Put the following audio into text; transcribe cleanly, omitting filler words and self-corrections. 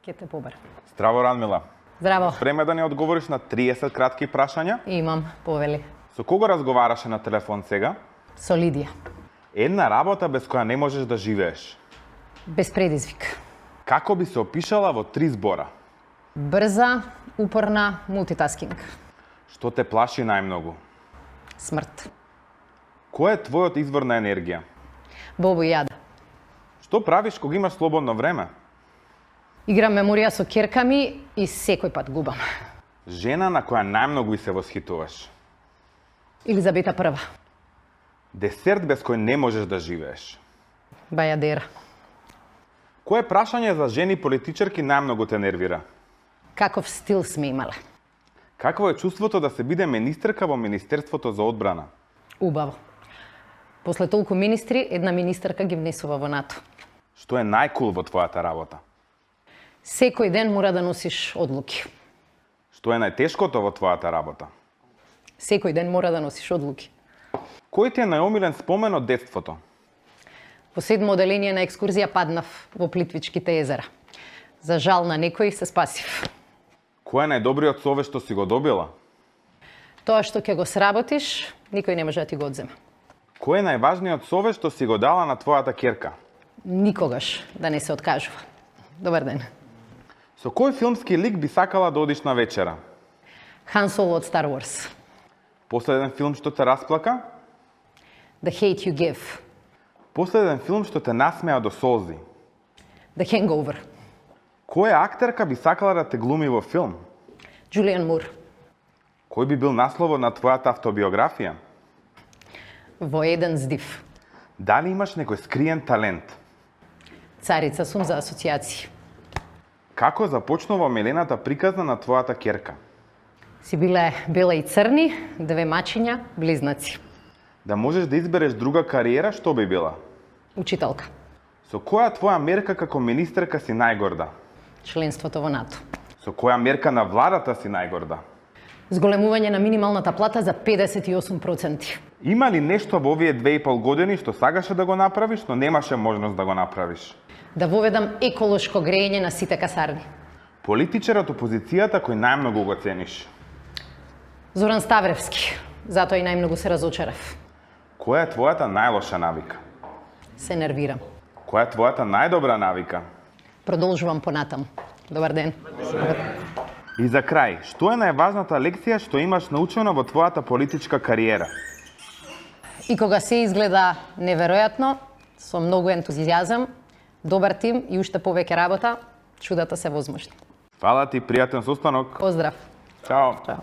Ке те побара. Здраво, Радмила. Здраво. Спреме да ни одговориш на 30 кратки прашања? Имам, повели. Со кого разговараше на телефон сега? Со Лидија. Една работа без која не можеш да живееш. Без предизвик. Како би се опишала во 3 збора? Брза, упорна, мултитаскинг. Што те плаши најмногу? Смрт. Кој е твојот извор на енергија? Бобо и јада. Што правиш кога имаш слободно време? Играм меморија со ќерка ми и секој пат губам. Жена на која најмногу се восхитуваш. Елизабета прва. Десерт без кој не можеш да живееш. Бајадера. Кое прашање за жени политичарки најмногу те нервира? Каков стил сме имале? Какво е чувството да се биде министерка во Министерството за одбрана? Убаво. После толку министри, една министерка ги внесува во НАТО. Што е најкул во твојата работа? Секој ден мора да носиш одлуки. Што е најтешкото во твојата работа? Секој ден мора да носиш одлуки. Кој ти е најомилен спомен од детството? Во 7 оделение на екскурзија паднав во Плитвичките езера. За жал на некој се спасив. Кој е најдобриот совет што си го добила? Тоа што ќе го сработиш, никој не може да ти го одземе. Кој е најважниот совет што си го дала на твојата ќерка? Никогаш да не се откажува. Добар ден. Со кој филмски лик би сакала да одиш на вечера? Хан Соло од Star Wars. Последен филм што те расплака? The Hate You Give. Последен филм што те насмеа до солзи? The Hangover. Која актерка би сакала да те глуми во филм? Джулиан Мур. Кој би бил насловот на твојата автобиографија? Во еден здив. Дали имаш некој скриен талент? Царица сум за асоцијации. Како започнува омилената приказна на твојата ќерка? Си биле бела и црни, 2 мачиња, близнаци. Да можеш да избереш друга кариера, што би била? Учителка. Со која твоја мерка како министерка си најгорда? Членството во НАТО. Со која мерка на владата си најгорда? Зголемување на минималната плата за 58%. Има ли нешто во овие 2,5 години што сакаше да го направиш, но немаше можност да го направиш? Да воведам еколошко грејење на сите касарни. Политичар од опозицијата кој најмногу го цениш? Зоран Ставревски. Затоа и најмногу се разочарав. Која е твојата најлоша навика? Се нервирам. Која е твојата најдобра навика? Продолжувам понатаму. Добар ден. И за крај, што е најважната лекција што имаш научено во твојата политичка кариера? И кога се изгледа неверојатно, со многу ентузијазам, добар тим и уште повеќе работа, чудата се возможни. Фала ти, пријатен состанок. Поздрав. Чао. Чао.